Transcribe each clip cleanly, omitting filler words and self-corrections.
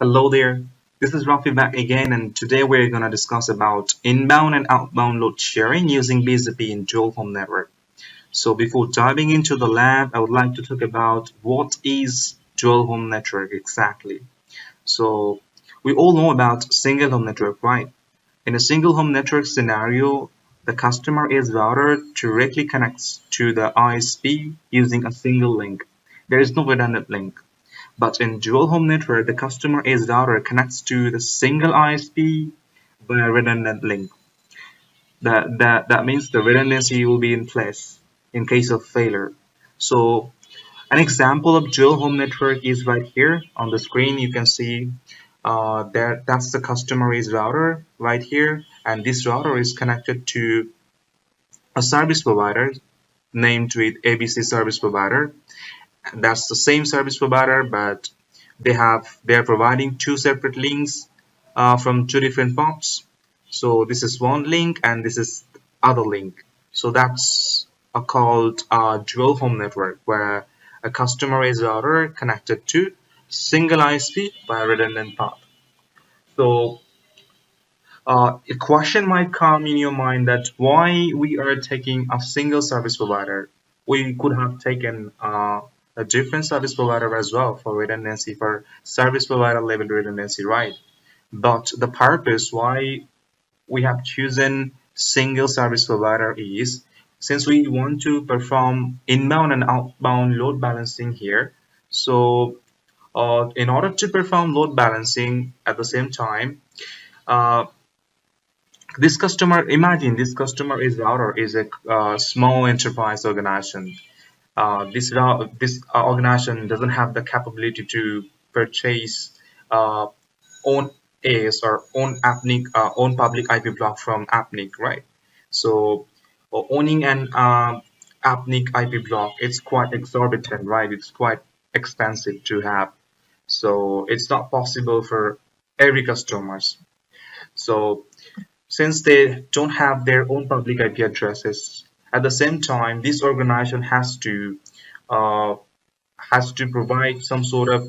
Hello there. This is Rafi back again, and today we're going to discuss about inbound and outbound load sharing using BZP in dual home network. So before diving into the lab, I would like to talk about what is dual home network exactly. So we all know about single home network, right? In a single home network scenario, the customer is router directly connects to the ISP using a single link. There is no redundant link. But in dual home network, the customer edge router connects to the single ISP via redundant link. That means the redundancy will be in place in case of failure. So an example of dual home network is right here on the screen. You can see that's the customer edge router right here, and this router is connected to a service provider named with ABC service provider. That's the same service provider, but they're providing two separate links from two different ports. So this is one link and this is other link. So that's called a dual home network, where a customer is router connected to single ISP by a redundant path. So a question might come in your mind that why we are taking a single service provider. We could have taken a different service provider as well for redundancy, for service provider level redundancy, right? But the purpose why we have chosen single service provider is since we want to perform inbound and outbound load balancing here. So in order to perform load balancing at the same time, uh, imagine this customer is router is a small enterprise organization. This organization doesn't have the capability to purchase uh, own AS or own public IP block from AppNIC, right? So owning an AppNIC IP block, it's quite exorbitant, right? It's quite expensive to have. So it's not possible for every customers. So since they don't have their own public IP addresses, at the same time, this organization uh, has to provide some sort of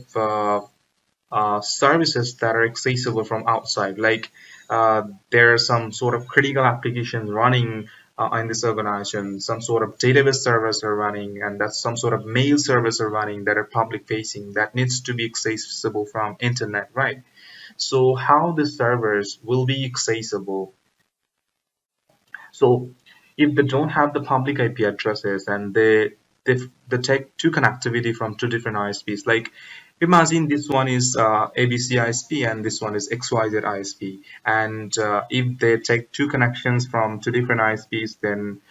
services that are accessible from outside. Like there are some sort of critical applications running in this organization, some sort of database servers are running, and that's some sort of mail servers are running that are public facing that needs to be accessible from internet, right? So how the servers will be accessible? So if they don't have the public IP addresses and they take two connectivity from two different ISPs, like imagine this one is ABC ISP and this one is XYZ ISP, and if they take two connections from two different ISPs, then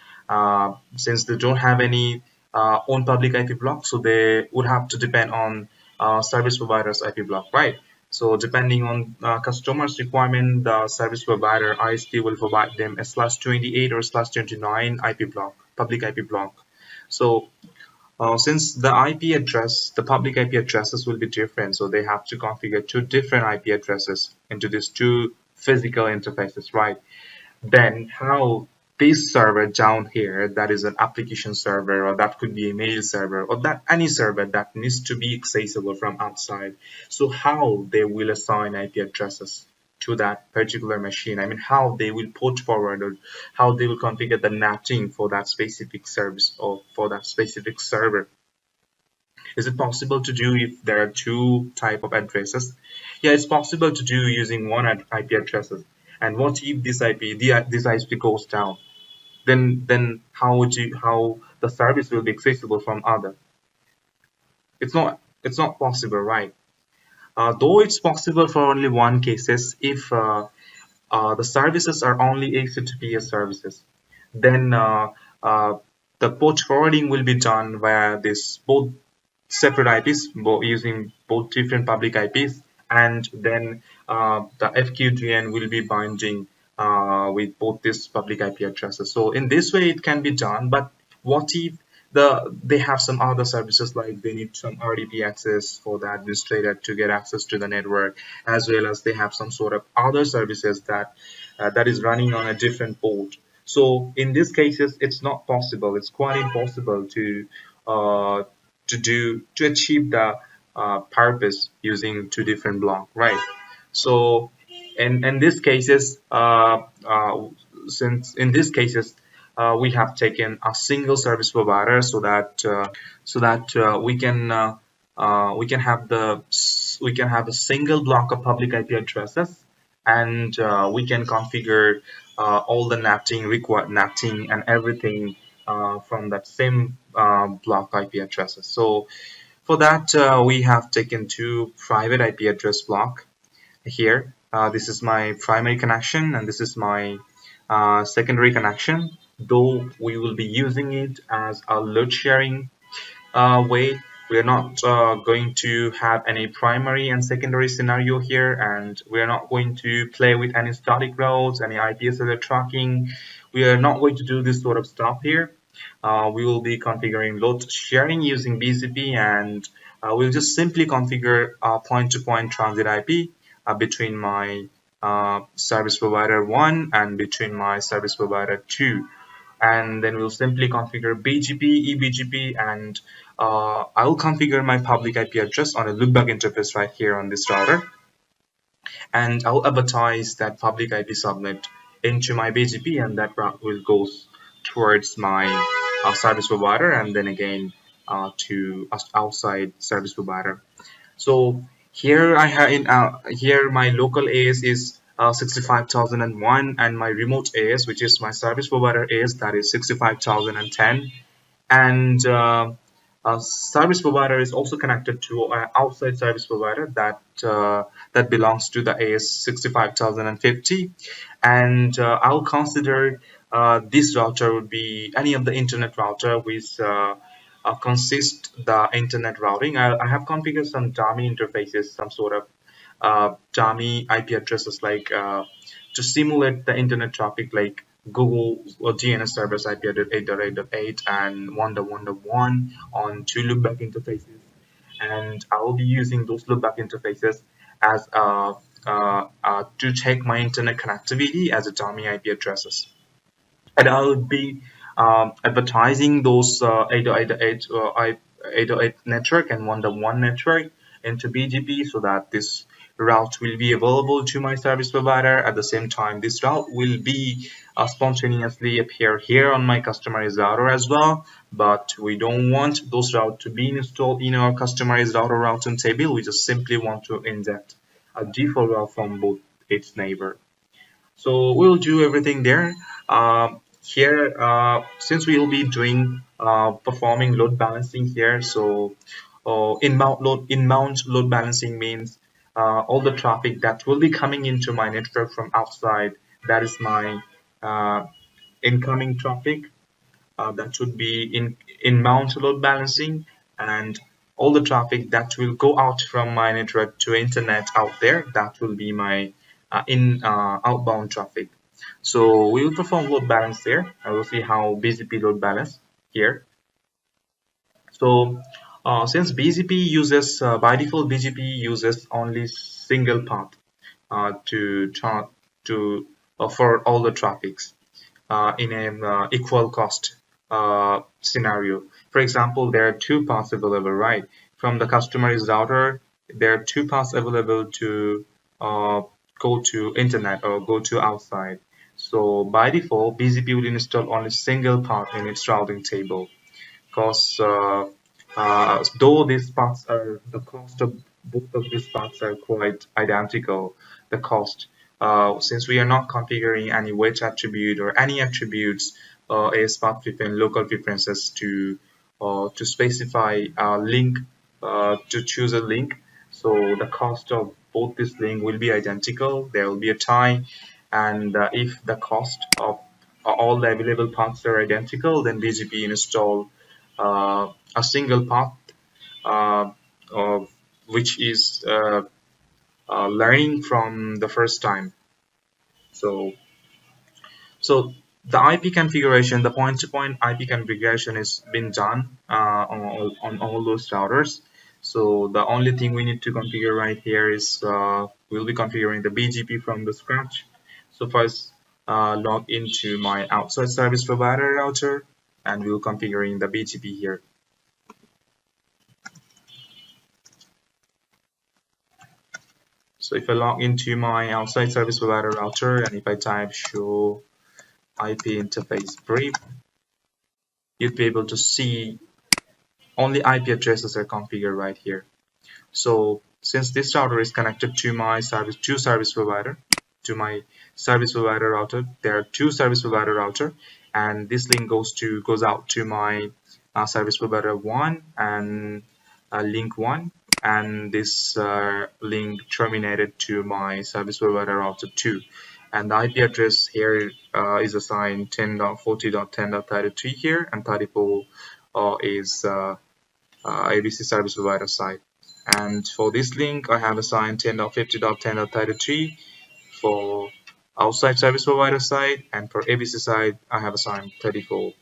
since they don't have any own public IP block, so they would have to depend on service provider's IP block, right? So depending on customers' requirement, the service provider ISP will provide them a /28 or /29 IP block, public IP block. So since the IP address, the public IP addresses will be different, so they have to configure two different IP addresses into these two physical interfaces, right? Then how this server down here, that is an application server, or that could be a mail server, or that any server that needs to be accessible from outside. So how they will assign IP addresses to that particular machine. I mean, how they will port forward, or how they will configure the netting for that specific service or for that specific server. Is it possible to do if there are two type of addresses? Yeah, it's possible to do using one IP addresses. And what if this ISP goes down? Then how the service will be accessible from other? It's not possible, right? Though it's possible for only one cases if the services are only HTTPS services, then the port forwarding will be done via this both separate IPs, using both different public IPs, and then the FQDN will be binding with both these public IP addresses. So in this way, it can be done. But what if they have some other services, like they need some RDP access for the administrator to get access to the network, as well as they have some sort of other services that is running on a different port. So in these cases, it's not possible. It's quite impossible to uh, to achieve the purpose using two different blocks, right? So in these cases, since in these cases we have taken a single service provider so that we can have a single block of public IP addresses, and we can configure all the netting, required netting, and everything from that same block IP addresses. So for that, we have taken two private IP address block here. This is my primary connection, and this is my secondary connection. Though we will be using it as a load sharing way, we are not going to have any primary and secondary scenario here, and we are not going to play with any static routes, any IPSLR tracking. We are not going to do this sort of stuff here. We will be configuring load sharing using BGP, and we'll just simply configure point-to-point transit IP between my service provider 1 and between my service provider 2, and then we'll simply configure BGP, eBGP, and I'll configure my public IP address on a loopback interface right here on this router, and I'll advertise that public IP subnet into my BGP, and that route will go towards my service provider, and then again to outside service provider. So here I have here my local AS is 65,001, and my remote AS, which is my service provider AS, that is 65,010, and service provider is also connected to an outside service provider that belongs to the AS 65,050, and I'll consider this router would be any of the internet router which consist the internet routing. I have configured some dummy interfaces, some sort of dummy IP addresses, like to simulate the internet traffic, like Google or DNS servers IP address 8.8.8 and 1.1.1 on two loopback interfaces, and I will be using those loopback interfaces as to check my internet connectivity as a dummy IP addresses, and I'll be advertising those 8.8 network and 1.1 network into BGP, so that this route will be available to my service provider. At the same time, this route will be spontaneously appear here on my customer's router as well, but we don't want those routes to be installed in our customer's router routing table. We just simply want to inject a default route from both its neighbor. So we'll do everything there. Here, since we will be doing performing load balancing here, so inbound load balancing means all the traffic that will be coming into my network from outside, that is my incoming traffic, that should be inbound load balancing, and all the traffic that will go out from my network to internet out there, that will be my outbound traffic. So we will perform load balance there. I will see how BGP load balance here. So since BGP uses by default, BGP uses only single path for all the traffics in an equal cost scenario. For example, there are two paths available, right? From the customer's router, there are two paths available to go to internet or go to outside. So by default, BGP will install only single path in its routing table, because though these paths are, the cost of both of these paths are quite identical, the cost, since we are not configuring any weight attribute or any attributes as path preference, local preferences to specify a link, to choose a link. So the cost of both this link will be identical. There will be a tie, and if the cost of all the available paths are identical, then BGP install a single path which is learning from the first time. So the IP configuration, the point-to-point IP configuration is been done on all those routers. So the only thing we need to configure right here is we'll be configuring the BGP from the scratch. So first log into my outside service provider router, and we'll configuring the BGP here. So if I log into my outside service provider router and if I type show IP interface brief, you'd be able to see only IP addresses are configured right here. So since this router is connected to my service provider, to my service provider router, there are two service provider router, and this link goes out to my service provider 1 and link 1, and this link terminated to my service provider router 2, and the IP address here is assigned 10.40.10.33 here, and 34 is ABC service provider side. And for this link, I have assigned 10.50.10.33 for outside service provider side, and for ABC side, I have assigned 34.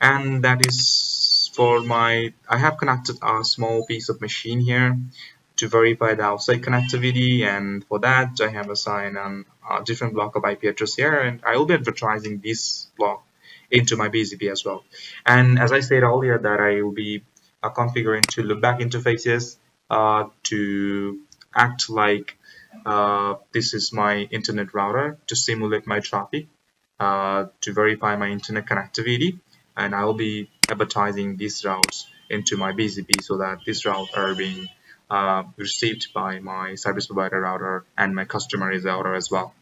And that is for I have connected a small piece of machine here to verify the outside connectivity, and for that I have assigned a different block of IP address here, and I will be advertising this block into my BGP as well. And as I said earlier, that I will be configuring two loopback interfaces to act like this is my internet router to simulate my traffic, to verify my internet connectivity, and I will be advertising these routes into my BGP so that these routes are being received by my service provider router and my customer is router as well.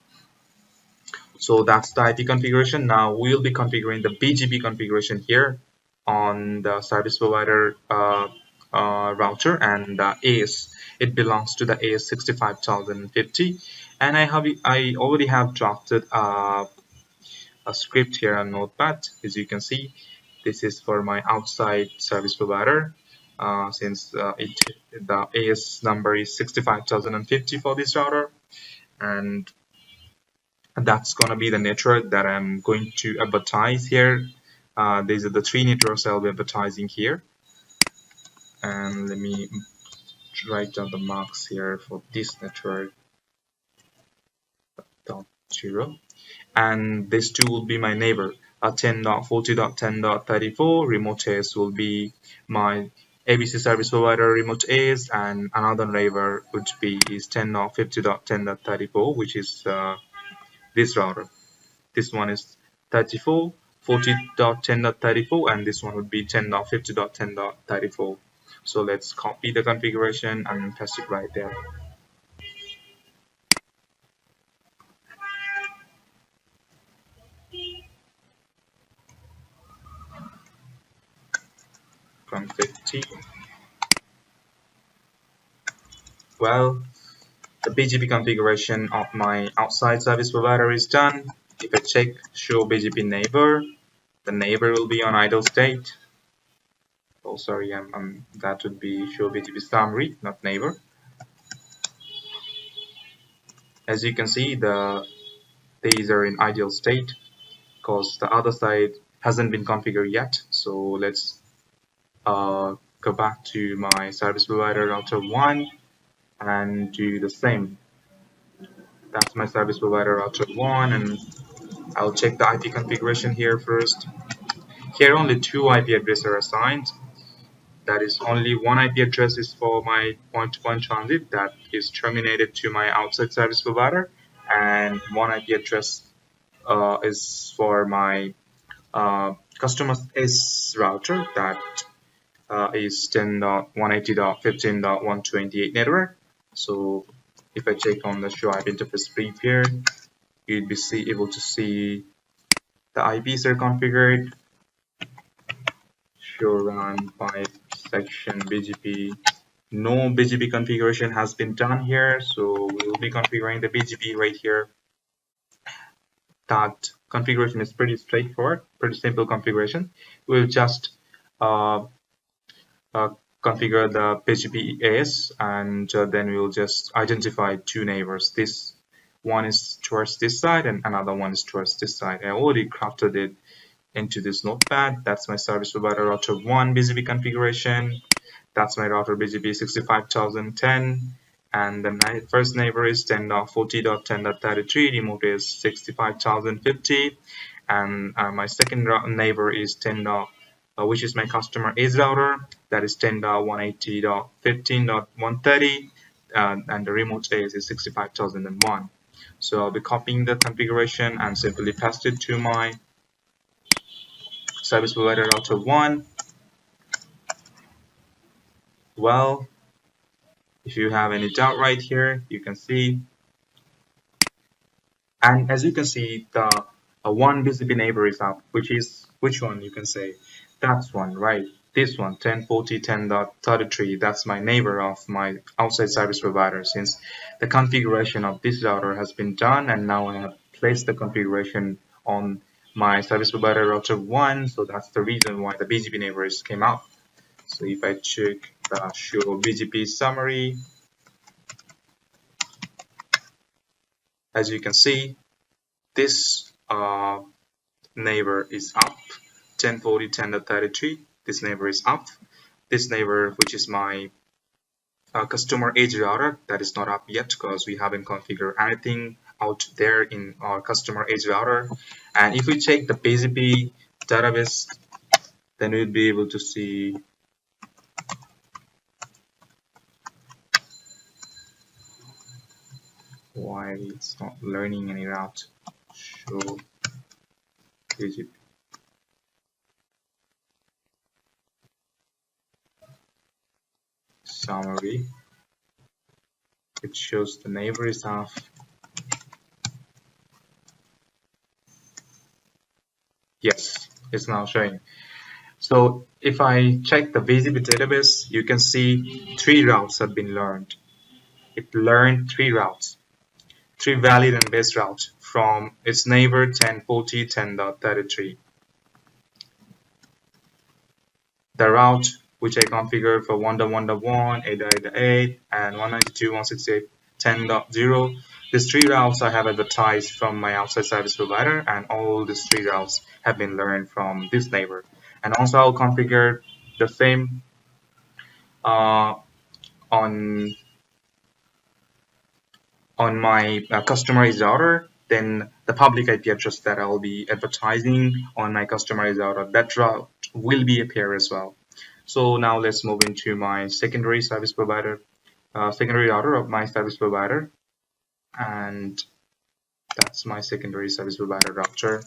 So that's the IP configuration. Now we'll be configuring the BGP configuration here on the service provider router, and the AS, it belongs to the AS 65050, and I already have drafted a script here on Notepad. As you can see, this is for my outside service provider. Since the AS number is 65050 for this router, and that's gonna be the network that I'm going to advertise here. These are the three networks I'll be advertising here, and let me write down the marks here for this network. .0, and this two will be my neighbor. 10.40.10.34 remote AS will be my ABC service provider remote AS, and another neighbor would be is 10.50.10.34, which is this router. This one is 34 40.10.34, and this one would be 10.50.10.34. So let's copy the configuration and paste it right there. Config. Well, the BGP configuration of my outside service provider is done. If I check show BGP neighbor, the neighbor will be on idle state. Oh, sorry, that would be show BGP summary, not neighbor. As you can see, these are in ideal state because the other side hasn't been configured yet. So let's go back to my service provider router 1 and do the same. That's my service provider router 1, and I'll check the IP configuration here first. Here only two IP addresses are assigned. That is, only one IP address is for my point-to-point transit that is terminated to my outside service provider, and one IP address is for my customer S router that is 10.180.15.128 network. So if I check on the show IP interface brief here, you'd be able to see the IPs are configured. Show run pipe section BGP. No BGP configuration has been done here, so we will be configuring the BGP right here. That configuration is pretty straightforward, pretty simple configuration. We'll just configure the BGP AS, and then we'll just identify two neighbors. This one is towards this side and another one is towards this side. I already crafted it into this notepad. That's my service provider router 1 BGP configuration. That's my router BGP 65010, and the first neighbor is 10.40.10.33, remote is 65050, and my second neighbor is 10. Which is my customer is router, that is 10.180.15.130. and the remote AS is 65,001. So I'll be copying the configuration and simply paste it to my service provider router 1. Well, if you have any doubt right here, you can see. And as you can see, the one BCP neighbor is up, which is which one you can say? That's one, right? This one, 1040.10.33, that's my neighbor of my outside service provider, since the configuration of this router has been done, and now I have placed the configuration on my service provider router 1, so that's the reason why the BGP neighbors came out. So if I check the show BGP summary, as you can see, this neighbor is up, 1040.10.33. This neighbor is up. This neighbor, which is my customer edge router, that is not up yet because we haven't configured anything out there in our customer edge router. And if we check the BGP database, then we'll be able to see why it's not learning any route. Show BGP. Summary. It shows the neighbor is off. Yes, it's now showing. So if I check the BGP database, you can see 3 routes have been learned. It learned 3 routes, 3 valid and best routes from its neighbor 1040.10.33. The route which I configured for 1.1.1, 8.8.8, and 192.168.10.0. These 3 routes I have advertised from my outside service provider, and all these 3 routes have been learned from this neighbor. And also I'll configure the same on my customer is router. Then the public IP address that I'll be advertising on my customer is router, that route will be appear as well. So now let's move into my secondary service provider, secondary router of my service provider, and that's my secondary service provider router.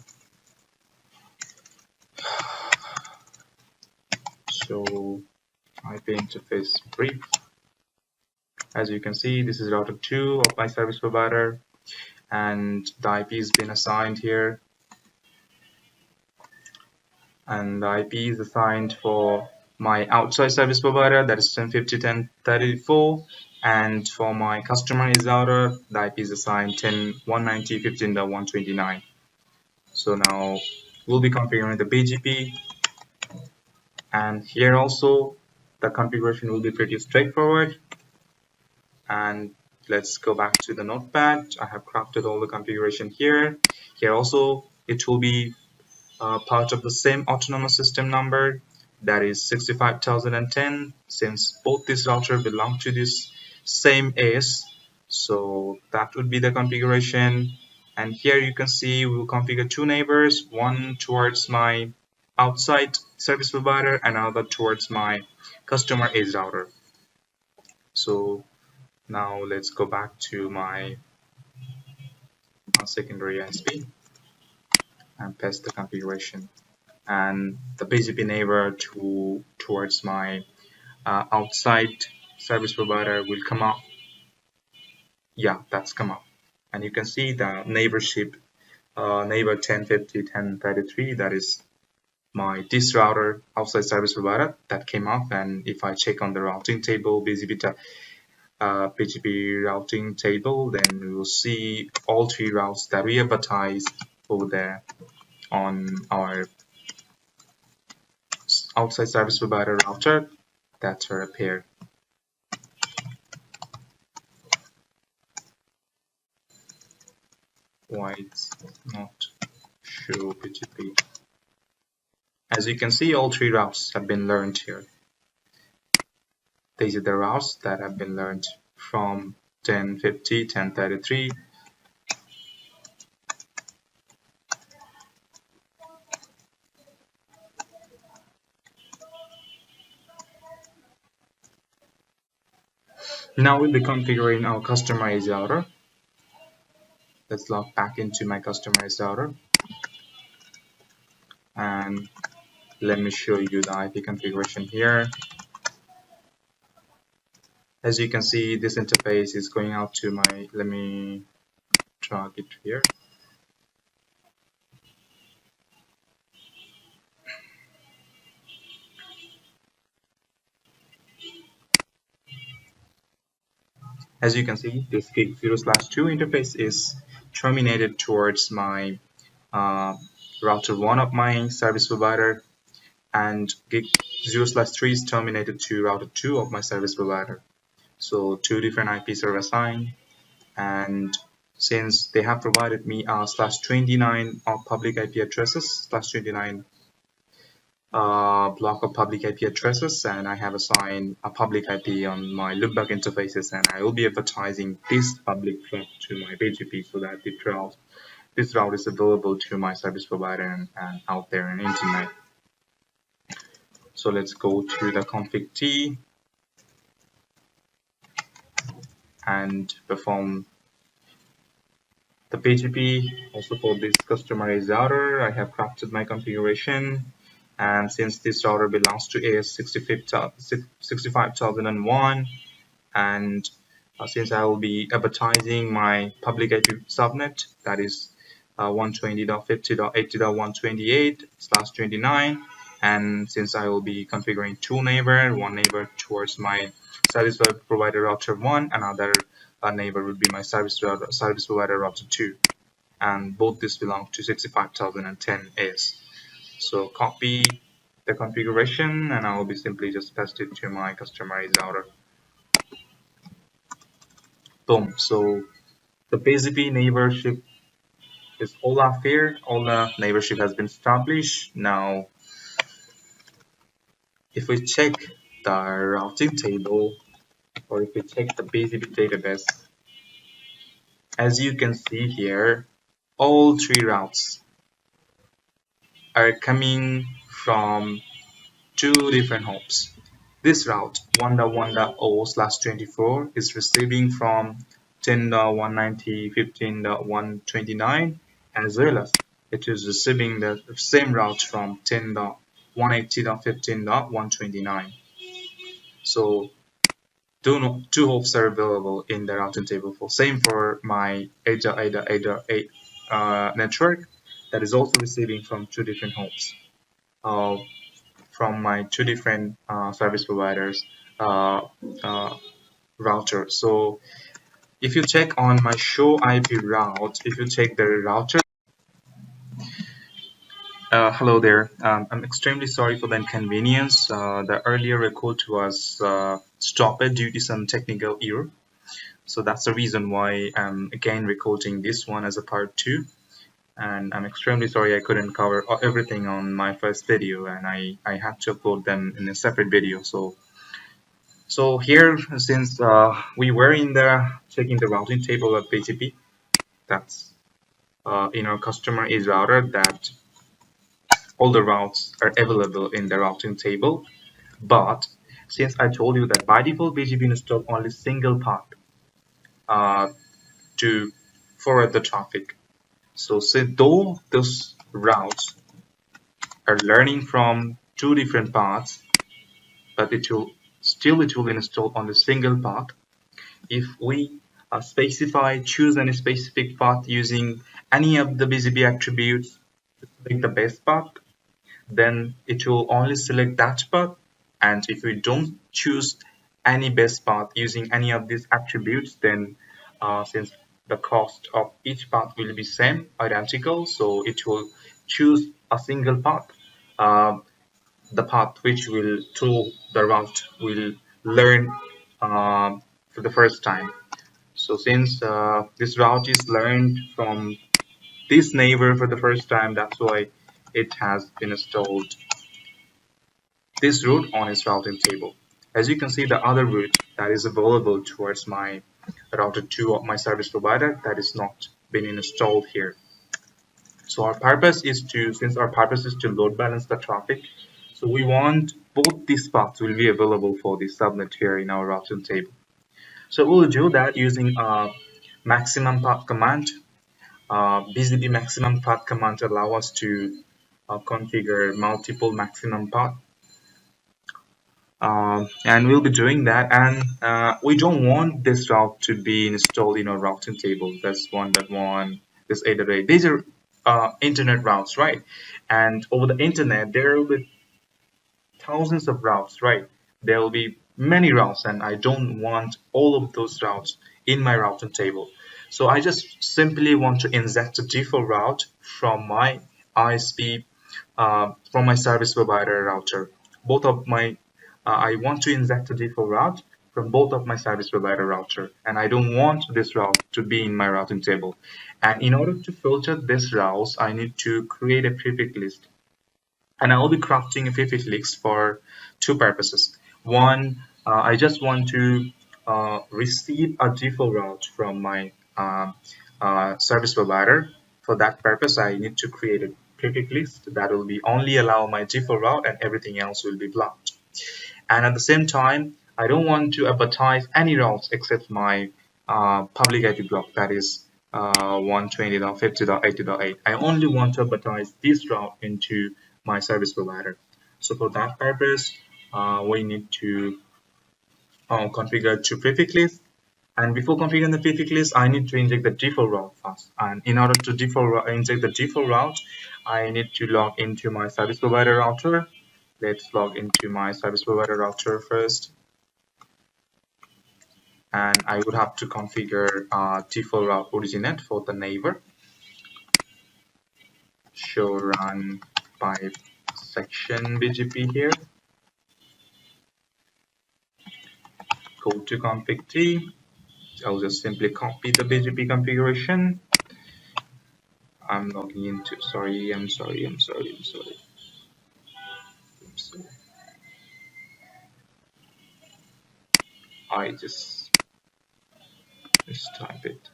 So IP interface brief. As you can see, this is router 2 of my service provider, and the IP has been assigned here, and the IP is assigned for my outside service provider, that is 1050.10.34, and for my customer is router, the IP is assigned 10.190.15.129. So now we'll be configuring the BGP, and here also the configuration will be pretty straightforward. And let's go back to the notepad. I have crafted all the configuration here. Here also it will be part of the same autonomous system number, that is 65,010, since both these routers belong to this same AS. So that would be the configuration. And here you can see we will configure 2 neighbors, one towards my outside service provider and another towards my customer edge router. So now let's go back to my secondary ISP and paste the configuration, and the BGP neighbor towards my outside service provider will come up. Yeah, that's come up, and you can see the neighborship neighbor 1050.10.33, that is my this router outside service provider, that came up. And if I check on the routing table, BGP routing table, then we will see all 3 routes that we advertised over there on our outside service provider router that are appeared. Why it's not show BGP? As you can see, all 3 routes have been learned here. These are the routes that have been learned from 1050.10.33. Now we'll be configuring our customized router. Let's log back into my customized router, and let me show you the IP configuration here. As you can see, this interface is going out to my, let me drag it here. As you can see, this gig 0/2 interface is terminated towards my router 1 of my service provider, and gig 0/3 is terminated to router 2 of my service provider. So two different IPs are assigned, and since they have provided me /29 of public IP addresses, /29 block of public IP addresses, and I have assigned a public IP on my loopback interfaces, and I will be advertising this public route to my BGP so that this route is available to my service provider and out there on internet. So let's go to the config T and perform the BGP. Also for this customized router, I have crafted my configuration, and since this router belongs to AS 65001, and since I will be advertising my public IP subnet, that is 120.50.80.128/29, and since I will be configuring two neighbor, one neighbor towards my service provider router 1, another neighbor would be my service provider router 2, and both this belong to 65010 AS. So copy the configuration, and I will be simply just paste it to my customized router. Boom. So the BGP neighborship is all up here. All the neighborship has been established. Now, if we check the routing table, or if we check the BGP database, as you can see here, all three routes are coming from two different hops. This route 1.1.0/24 is receiving from 10.190.15.129, as well as it is receiving the same route from 10.180.15.129. So two hops are available in the routing table. Same for my 8.8.8.8 network, that is also receiving from two different hops. From my two different service providers router. So if you check on my show IP route, if you check the router, hello there. I'm extremely sorry for the inconvenience. The earlier record was stopped due to some technical error. So that's the reason why I'm again recording this one as a part 2. And I'm extremely sorry I couldn't cover everything on my first video, and I had to upload them in a separate video. So here, since we were in the checking the routing table of BGP, that's in our customer is router, that all the routes are available in the routing table. But since I told you that by default BGP install only single path to forward the traffic. So though those routes are learning from two different paths, but it will install on the single path. If we choose any specific path using any of the BGP attributes, like the best path, then it will only select that path. And if we don't choose any best path using any of these attributes, then since the cost of each path will be same, identical, so it will choose a single path, the path which will through the route will learn for the first time. So since this route is learned from this neighbor for the first time, that's why it has been installed this route on its routing table. As you can see, the other route that is available towards my router 2 of my service provider, that is not been installed here. So since our purpose is to load balance the traffic, so we want both these paths will be available for the subnet here in our routing table. So we'll do that using maximum path command. BZB maximum path command allow us to configure multiple maximum path, and we'll be doing that. And we don't want this route to be installed in our routing table. That's 1.1, this 8.8. These are internet routes, right? And over the internet, there will be thousands of routes, right? There will be many routes, and I don't want all of those routes in my routing table. So I just simply want to inject a default route from my ISP, from my service provider router. Both of my, I want to inject a default route from both of my service provider router, and I don't want this route to be in my routing table. And in order to filter this routes, I need to create a prefix list, and I will be crafting a prefix list for two purposes. One, I just want to receive a default route from my service provider. For that purpose, I need to create a prefix list that will be only allow my default route, and everything else will be blocked. And at the same time, I don't want to advertise any routes except my public IP block, that is 120.50.80.8. I only want to advertise this route into my service provider. So for that purpose, we need to configure two prefix lists. And before configuring the prefix list, I need to inject the default route first. And in order to inject the default route, I need to log into my service provider router. Let's log into my service provider router first. And I would have to configure default route originate for the neighbor. Show run pipe section BGP here. Go to config T. I'll just simply copy the BGP configuration. I'm logging into, I'm sorry. I just type it.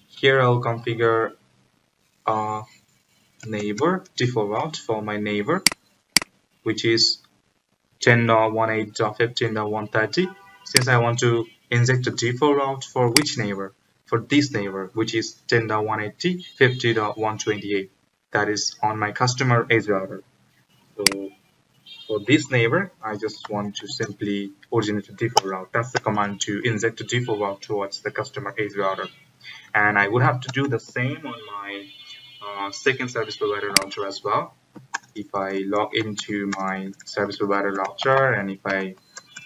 Here I'll configure a neighbor default route for my neighbor, which is 10.18.15.130. Since I want to inject a default route for which neighbor? For this neighbor, which is 10.180.50.128. That is on my customer edge router. So for this neighbor, I just want to simply originate a default route. That's the command to inject a default route towards the customer edge router. And I would have to do the same on my second service provider router as well. If I log into my service provider router, and if I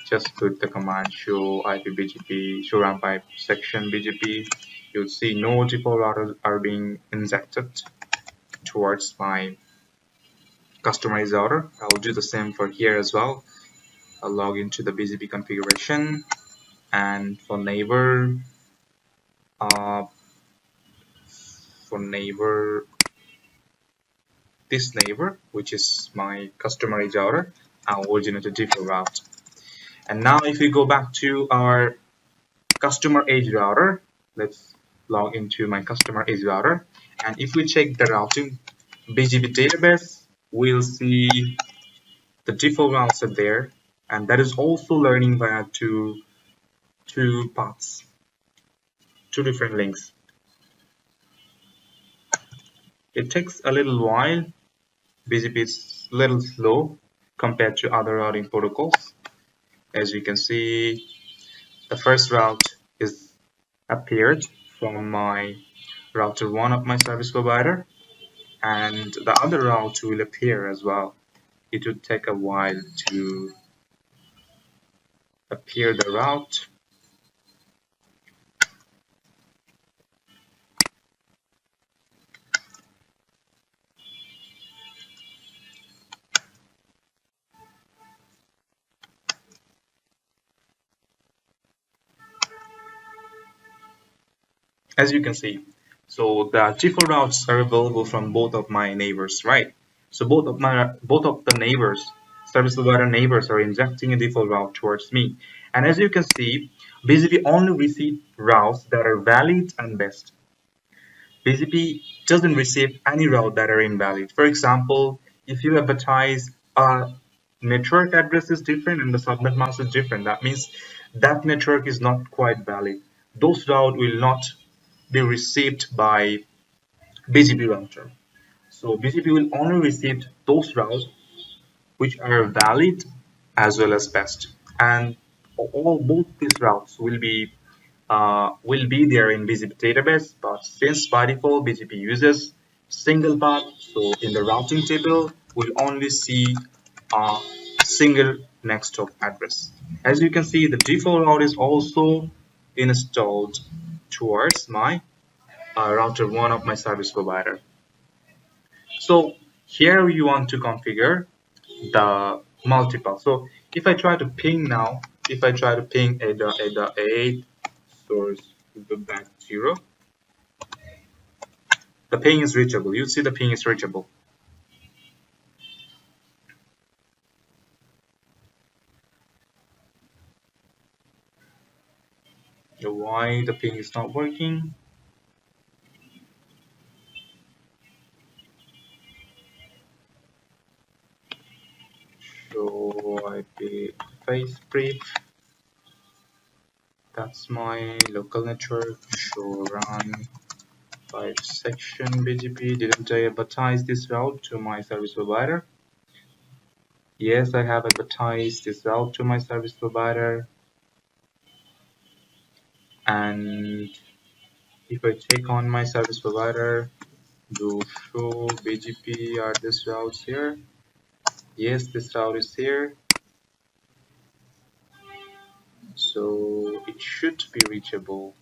just put the command show IP BGP, show run pipe section BGP, you'll see no default routers are being injected towards my customized router. I'll do the same for here as well. I'll log into the BGP configuration, and for neighbor, this neighbor, which is my customer edge router, I'll originate a default route. And now if we go back to our customer edge router, let's log into my customer edge router, and if we check the routing BGP database, we'll see the default routes are there, and that is also learning via two paths, two different links. It takes a little while. BGP is a little slow compared to other routing protocols. As you can see, the first route is appeared from my router 1 of my service provider, and the other route will appear as well. It would take a while to appear the route. As you can see, so the default routes are available from both of my neighbors, right? So both of the neighbors, service provider neighbors, are injecting a default route towards me. And as you can see, BGP only receive routes that are valid and best. BGP doesn't receive any route that are invalid. For example, if you advertise a network address is different and the subnet mask is different, that means that network is not quite valid. Those route will not be received by BGP router. So BGP will only receive those routes which are valid as well as best, and all both these routes will be there in BGP database. But since by default BGP uses single path, so in the routing table we'll only see a single next hop address. As you can see, the default route is also installed towards my router 1 of my service provider. So here you want to configure the multiple. So if I try to ping now, if I try to ping 8.8.8 source back 0, the ping is reachable. You see the ping is reachable. So why the ping is not working? So IP face brief. That's my local network. Show run 5 section BGP. Didn't I advertise this route to my service provider? Yes, I have advertised this route to my service provider. And if I take on my service provider, do show BGP are this routes here. Yes, this route is here. So it should be reachable.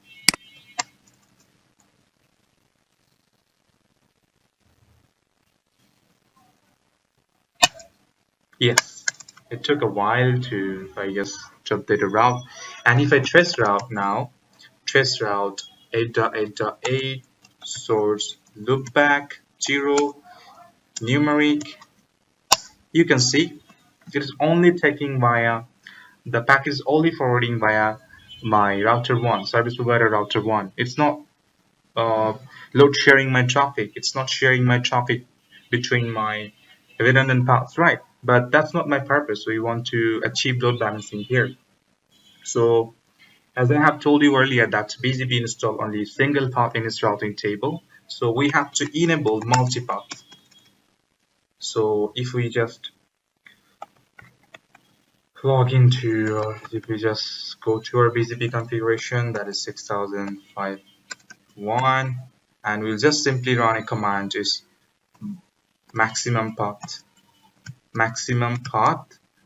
Yes, it took a while to, I guess, to update the route. And if I trace route now, trace route 8.8.8 source loopback 0 numeric, you can see it is only taking via the packet is only forwarding via my router 1 service provider router 1. It's not load sharing my traffic. It's not sharing my traffic between my redundant paths, right? But that's not my purpose. We want to achieve load balancing here. So as I have told you earlier, that BGP install only single path in its routing table. So we have to enable multipath. So if we just log into, if we just go to our BGP configuration, that is 6005.1, and we'll just simply run a command is maximum path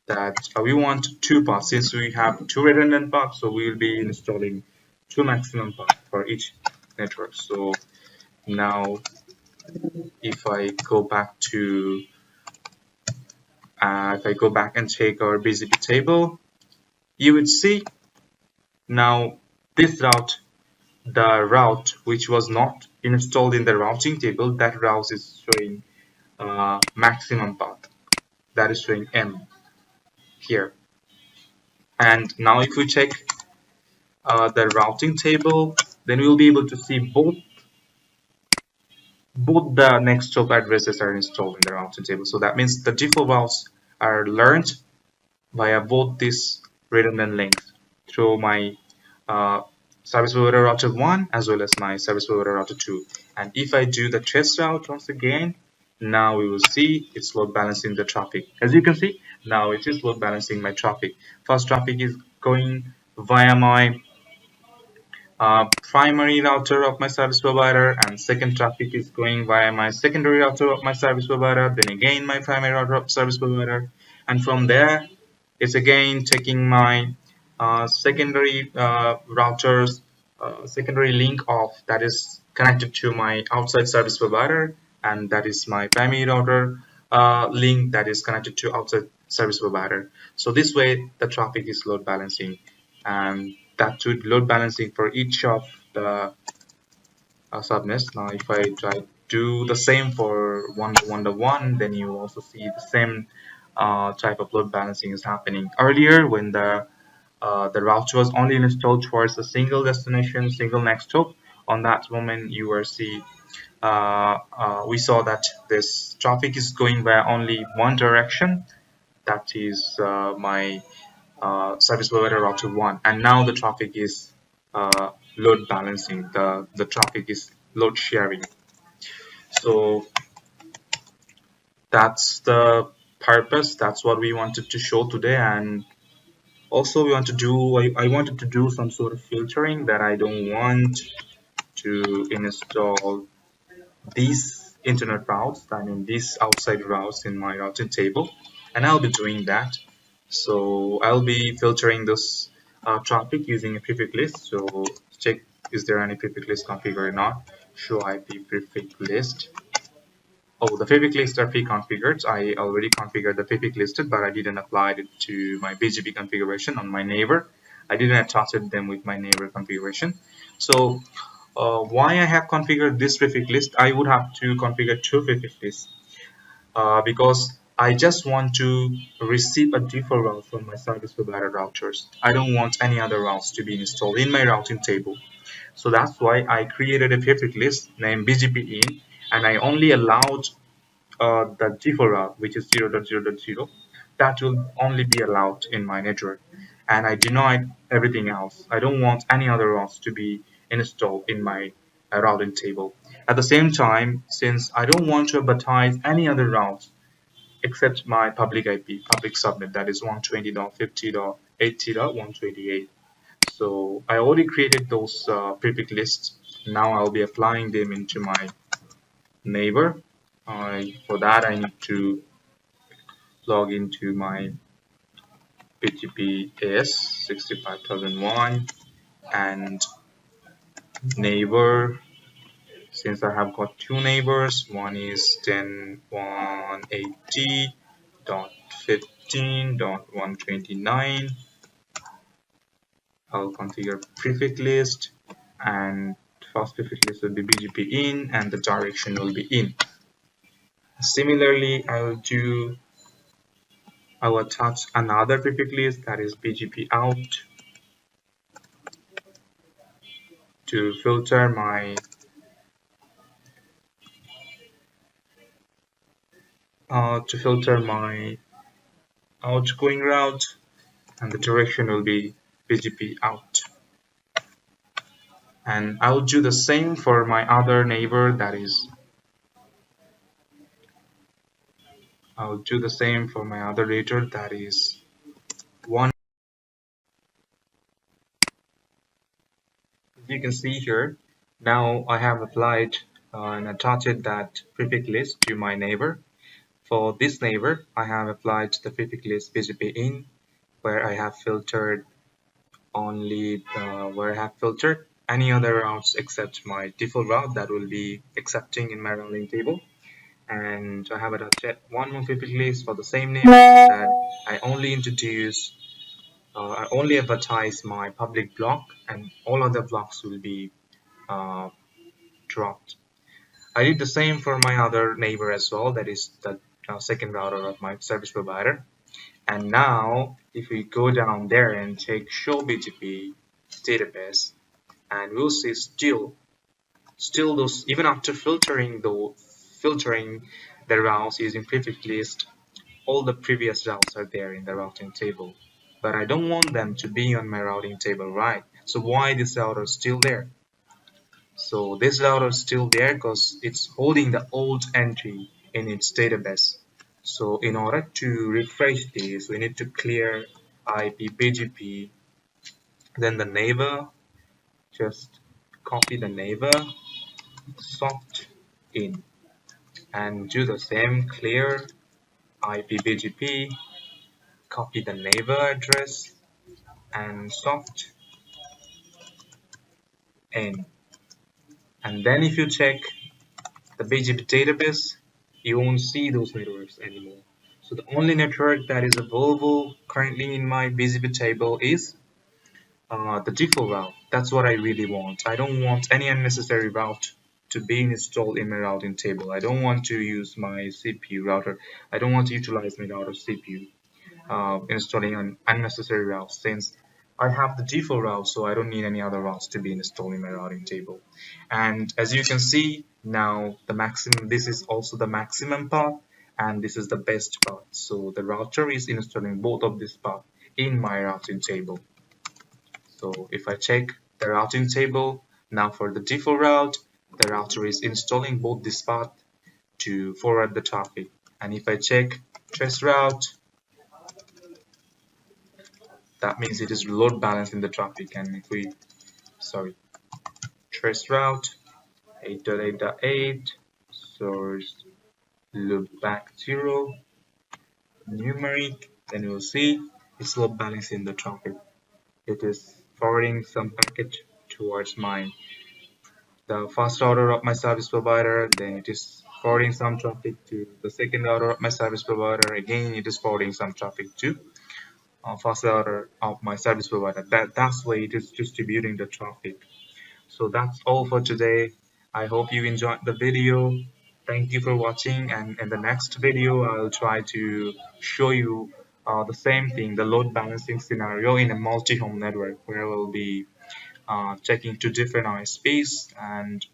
that we want two paths. Since we have two redundant paths, so we will be installing two maximum paths for each network. So now if I go back to and take our BGP table, you would see now this route, the route which was not installed in the routing table, that route is showing maximum path, that is showing M here. And now if we check the routing table, then we'll be able to see both the next hop addresses are installed in the routing table. So that means the default routes are learned via both these redundant links through my service provider router 1 as well as my service provider router 2. And if I do the trace route once again, now we will see it's load balancing the traffic. As you can see, now it is load balancing my traffic. First traffic is going via my primary router of my service provider, and second traffic is going via my secondary router of my service provider, then again my primary router of service provider, and from there it's again taking my secondary routers secondary link of that is connected to my outside service provider, and that is my primary router link that is connected to outside service provider. So this way the traffic is load balancing, and that would load balancing for each of the subnets. Now if I try to do the same for 1.1.1, then you also see the same type of load balancing is happening. Earlier when the router was only installed towards a single destination, single next hop, on that moment you will see we saw that this traffic is going by only one direction, that is my service provider router 1, and now the traffic is load balancing, the traffic is load sharing. So that's the purpose, that's what we wanted to show today. And also we want to do I wanted to do some sort of filtering, that I don't want to install these internet routes, I mean these outside routes in my routing table, and I'll be doing that. So I'll be filtering this traffic using a prefix list. So check, is there any prefix list configured or not. Show IP prefix list. Oh, the prefix list are pre-configured. I already configured the prefix listed, but I didn't apply it to my BGP configuration on my neighbor. I didn't attach them with my neighbor configuration. So why I have configured this prefix list, I would have to configure two prefix lists because I just want to receive a default route from my service provider routers. I don't want any other routes to be installed in my routing table. So that's why I created a prefix list named BGP in, and I only allowed the default route, which is 0.0.0, that will only be allowed in my network. And I denied everything else. I don't want any other routes to be installed in my routing table. At the same time, since I don't want to advertise any other routes except my public IP, public subnet, that is 120.50.80.128. So I already created those prefix lists. Now I'll be applying them into my neighbor. For that, I need to log into my PGP 65001 and neighbor. Since I have got two neighbors, one is 10.180.15.129. I'll configure prefix list, and first prefix list will be BGP in and the direction will be in. Similarly, I will attach another prefix list, that is BGP out, to filter my outgoing route, and the direction will be BGP out. And I'll do the same for my other neighbor, that is I'll do the same for my other router, that is one. As you can see here, now I have applied and attached that prefix list to my neighbor. For this neighbor, I have applied the prefix list BGP in, where I have filtered any other routes except my default route that will be accepting in my routing table. And I have attached one more prefix list for the same neighbor, that I only advertise my public block, and all other blocks will be dropped. I did the same for my other neighbor as well, that is the second router of my service provider. And now if we go down there and check show BGP database, and we'll see still those, even after filtering the routes using prefix list, all the previous routes are there in the routing table. But I don't want them to be on my routing table, right? So why this router is still there? So this router is still there because it's holding the old entry in its database. So in order to refresh this, we need to clear IP BGP, then the neighbor, just copy the neighbor, soft in, and do the same, clear IP BGP, copy the neighbor address, and soft in. And then if you check the BGP database, you won't see those networks anymore. So the only network that is available currently in my BGP table is the default route. That's what I really want. I don't want any unnecessary route to be installed in my routing table. I don't want to use my CPU router. I don't want to utilize my router CPU installing an unnecessary route, since I have the default route, so I don't need any other routes to be installed in my routing table. And as you can see, Now the maximum, this is also the maximum path and this is the best path. So the router is installing both of this path in my routing table. So if I check the routing table, now for the default route, the router is installing both this path to forward the traffic. And if I check trace route, that means it is load balancing the traffic. And if we, sorry, trace route 8.8.8 source loop back 0 numeric, then you'll see it's load balancing the traffic. It is forwarding some packet towards the first router of my service provider, then it is forwarding some traffic to the second router of my service provider, again it is forwarding some traffic to first router of my service provider. That's why it is distributing the traffic. So that's all for today. I hope you enjoyed the video. Thank you for watching, and in the next video I'll try to show you the same thing, the load balancing scenario in a multi-home network where we'll be checking two different ISPs, and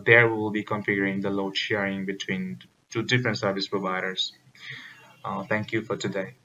there we will be configuring the load sharing between two different service providers. Thank you for today.